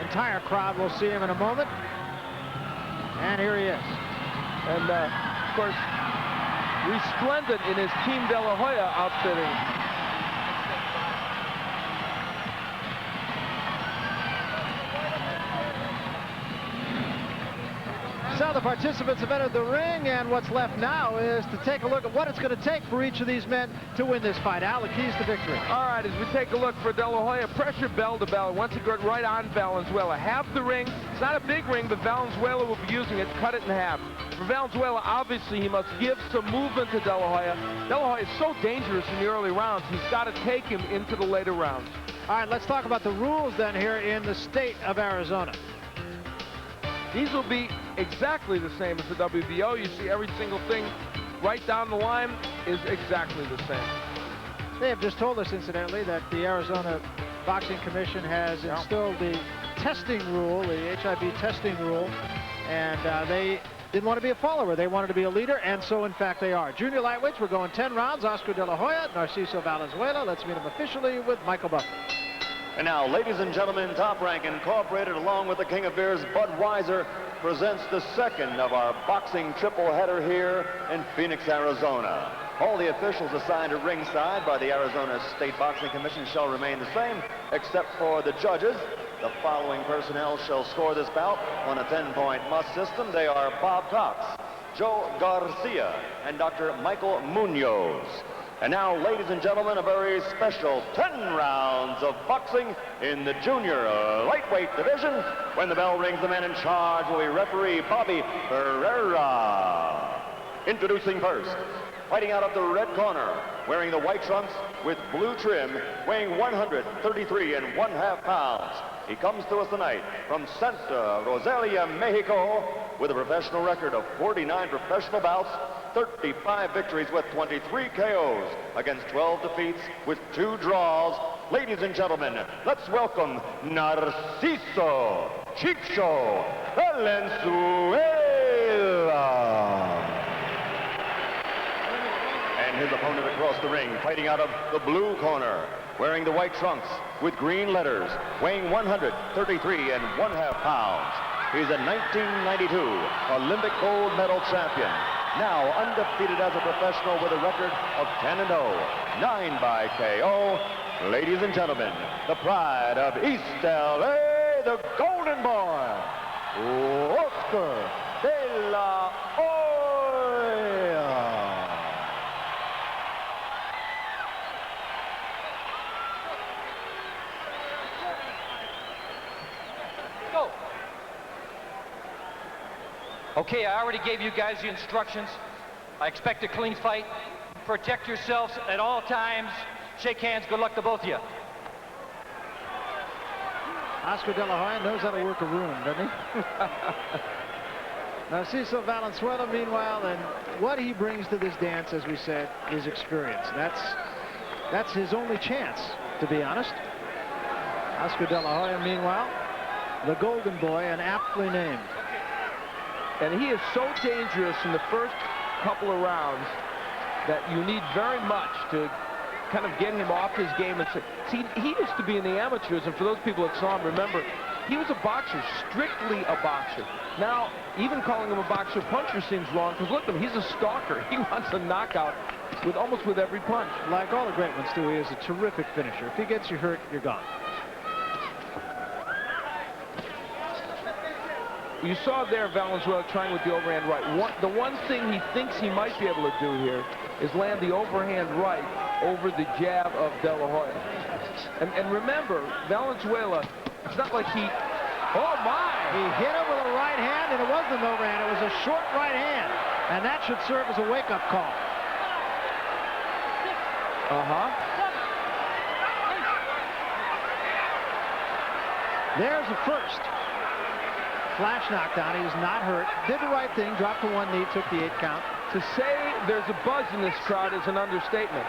entire crowd will see him in a moment. And here he is. And, of course, resplendent in his Team De La Hoya outfitting. So the participants have entered the ring, and what's left now is to take a look at what it's going to take for each of these men to win this fight. Al, the keys to victory. All right, as we take a look for De La Hoya, pressure bell to bell. Once again, right on Valenzuela. Half the ring. It's not a big ring, but Valenzuela will be using it. Cut it in half. For Valenzuela, obviously, he must give some movement to De La Hoya. De La Hoya is so dangerous in the early rounds. He's got to take him into the later rounds. All right, let's talk about the rules then here in the state of Arizona. These will be exactly the same as the WBO. You see every single thing right down the line is exactly the same. They have just told us, incidentally, that the Arizona Boxing Commission has instilled the testing rule, the HIV testing rule, and they didn't want to be a follower. They wanted to be a leader, and so, in fact, they are. Junior lightweights, we're going 10 rounds. Oscar De La Hoya, Narciso Valenzuela. Let's meet him officially with Michael Buffett. And now, ladies and gentlemen, Top Rank Incorporated, along with the King of Beers, Budweiser, presents the second of our boxing triple header here in Phoenix, Arizona. All the officials assigned at ringside by the Arizona State Boxing Commission shall remain the same, except for the judges. The following personnel shall score this bout on a 10-point must system. They are Bob Cox, Joe Garcia, and Dr. Michael Munoz. And now, ladies and gentlemen, a very special 10 rounds of boxing in the junior lightweight division. When the bell rings, the man in charge will be referee Bobby Ferreira. Introducing first, fighting out of the red corner, wearing the white trunks with blue trim, weighing 133 1/2 pounds. He comes to us tonight from Santa Rosalia, Mexico, with a professional record of 49 professional bouts, 35 victories with 23 KOs against 12 defeats with 2 draws. Ladies and gentlemen, let's welcome Narciso Chicho Valenzuela. And his opponent across the ring, fighting out of the blue corner, wearing the white trunks with green letters, weighing 133 1/2 pounds. He's a 1992 Olympic gold medal champion. Now undefeated as a professional with a record of 10-0, 9 by KO. Ladies and gentlemen, the pride of East LA, the golden boy, Oscar De La Hoya. Go. Okay, I already gave you guys the instructions. I expect a clean fight. Protect yourselves at all times. Shake hands. Good luck to both of you. Oscar De La Hoya knows how to work a room, doesn't he? Narciso Valenzuela, meanwhile, and what he brings to this dance, as we said, is experience. That's his only chance, to be honest. Oscar De La Hoya, meanwhile, the golden boy, and aptly named. And he is so dangerous in the first couple of rounds that you need very much to kind of get him off his game. And see, he used to be in the amateurs, and for those people that saw him, remember, he was a boxer, strictly a boxer. Now, even calling him a boxer puncher seems wrong, because look at him, he's a stalker. He wants a knockout almost with every punch. Like all the great ones do, he is a terrific finisher. If he gets you hurt, you're gone. You saw there Valenzuela trying with the overhand right. The one thing he thinks he might be able to do here is land the overhand right over the jab of De La Hoya. And remember, Valenzuela, it's not like he... Oh, my! He hit him with a right hand, and it wasn't an overhand. It was a short right hand. And that should serve as a wake-up call. There's the first. Flash knockdown. He was not hurt. Did the right thing. Dropped to one knee. Took the 8 count. To say there's a buzz in this crowd is an understatement.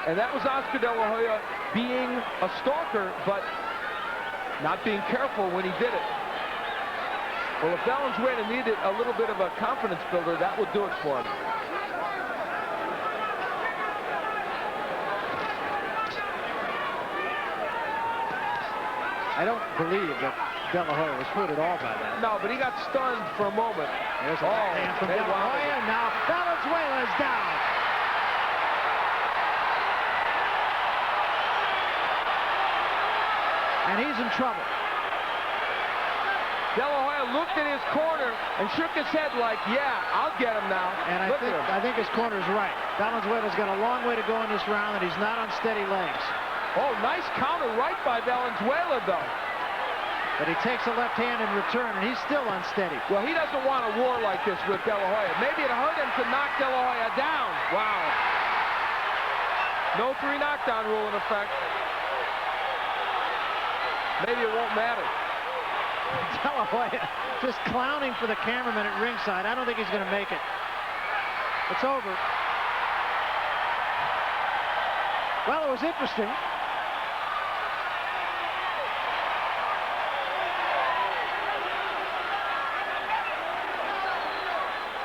And that was Oscar De La Hoya being a stalker, but not being careful when he did it. Well, if Valenzuela needed a little bit of a confidence builder, that would do it for him. I don't believe that De La Hoya was hurt at all by that. No, but he got stunned for a moment. There's a hand from De La Hoya. Now Valenzuela is down. And he's in trouble. De La Hoya looked at his corner and shook his head like, yeah, I'll get him now. And I think his corner's right. Valenzuela's got a long way to go in this round, and he's not on steady legs. Oh, nice counter right by Valenzuela, though. But he takes a left hand in return, and he's still unsteady. Well, he doesn't want a war like this with De La Hoya. Maybe it hurt him to knock De La Hoya down. Wow. No 3 knockdown rule in effect. Maybe it won't matter. De La Hoya just clowning for the cameraman at ringside. I don't think he's going to make it. It's over. Well, it was interesting.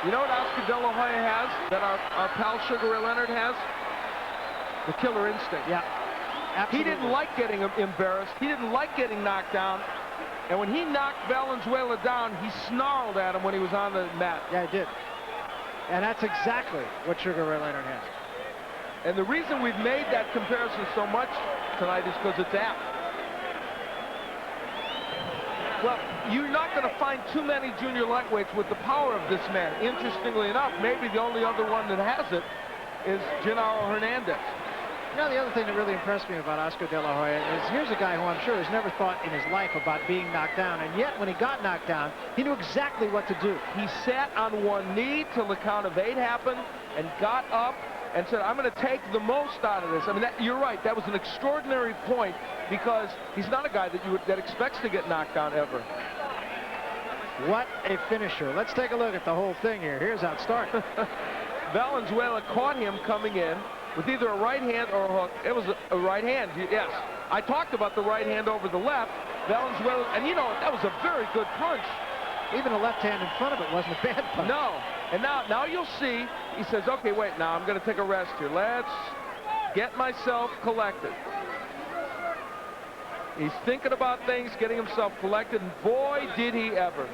You know what Oscar De La Hoya has that our pal Sugar Ray Leonard has? The killer instinct. Yeah, absolutely. He didn't like getting embarrassed. He didn't like getting knocked down. And when he knocked Valenzuela down, he snarled at him when he was on the mat. Yeah, he did. And that's exactly what Sugar Ray Leonard has. And the reason we've made that comparison so much tonight is because it's apt. Well, you're not going to find too many junior lightweights with the power of this man. Interestingly enough, maybe the only other one that has it is Genaro Hernandez. You know, the other thing that really impressed me about Oscar De La Hoya is here's a guy who I'm sure has never thought in his life about being knocked down, and yet when he got knocked down, he knew exactly what to do. He sat on one knee till the count of 8 happened and got up and said, I'm going to take the most out of this. I mean, you're right. That was an extraordinary point because he's not a guy that expects to get knocked down ever. What a finisher. Let's take a look at the whole thing here. Here's how it started. Valenzuela caught him coming in with either a right hand or a hook. It was a right hand, yes. I talked about the right hand over the left. Valenzuela, and you know, that was a very good punch. Even the left hand in front of it wasn't a bad punch. No, and now you'll see, he says, okay, wait, now I'm going to take a rest here. Let's get myself collected. He's thinking about things, getting himself collected, and boy, did he ever.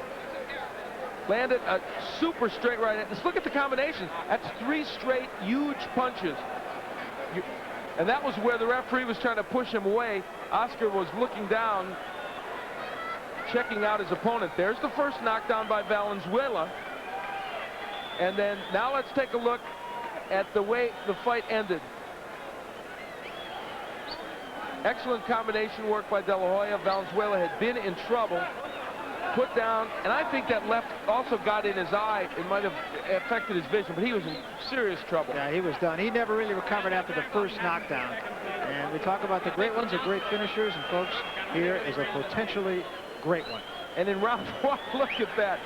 Landed a super straight right hand. Just look at the combinations. That's 3 straight huge punches. And that was where the referee was trying to push him away. Oscar was looking down, checking out his opponent. There's the first knockdown by Valenzuela. And then now let's take a look at the way the fight ended. Excellent combination work by De La Hoya. Valenzuela had been in trouble. Put down, and I think that left also got in his eye. It might have affected his vision, but he was in serious trouble. Yeah, he was done. He never really recovered after the first knockdown. And we talk about the great ones are great finishers, and folks, here is a potentially great one. And in round 1, look at that.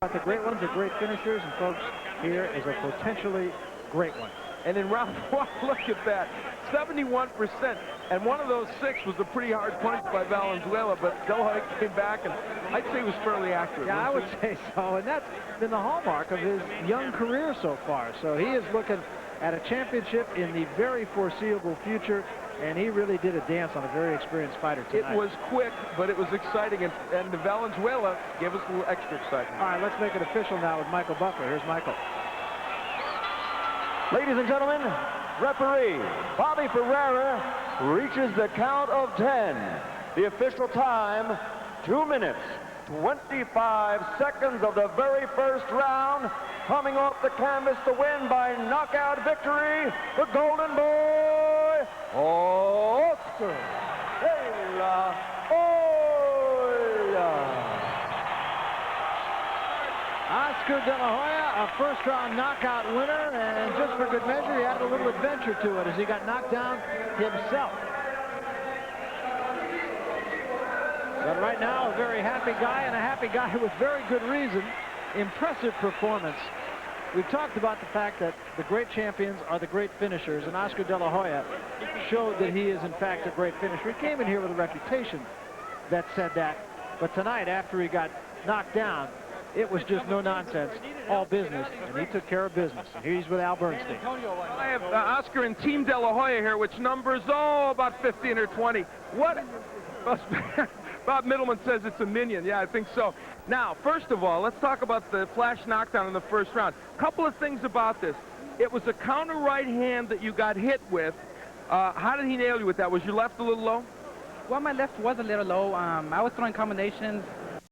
The great ones are great finishers, and folks, here is a potentially great one. And in round 1, look at that. 71%. And one of those 6 was a pretty hard punch by Valenzuela, but De La Hoya came back, and I'd say he was fairly accurate. Yeah, I would say so, and that's been the hallmark of his young career so far. So he is looking at a championship in the very foreseeable future, and he really did a dance on a very experienced fighter tonight. It was quick, but it was exciting, and Valenzuela gave us a little extra excitement. All right, let's make it official now with Michael Butler. Here's Michael. Ladies and gentlemen, referee Bobby Ferreira reaches the count of 10. The official time, 2 minutes, 25 seconds of the very first round. Coming off the canvas to win by knockout victory, the Golden Boy, Oscar De La Hoya. Oscar De La Hoya, a first-round knockout winner, and just for good measure, he added a little adventure to it as he got knocked down himself. But right now, a very happy guy, and a happy guy with very good reason. Impressive performance. We've talked about the fact that the great champions are the great finishers, and Oscar De La Hoya showed that he is, in fact, a great finisher. He came in here with a reputation that said that, but tonight, after he got knocked down, it was just no nonsense, all business, and he took care of business. And he's with Al Bernstein. I have Oscar and Team De La Hoya here, which numbers, about 15 or 20. What Bob Middleman says it's a minion. Yeah, I think so. Now, first of all, let's talk about the flash knockdown in the first round. Couple of things about this. It was a counter right hand that you got hit with. How did he nail you with that? Was your left a little low? Well, my left was a little low. I was throwing combinations.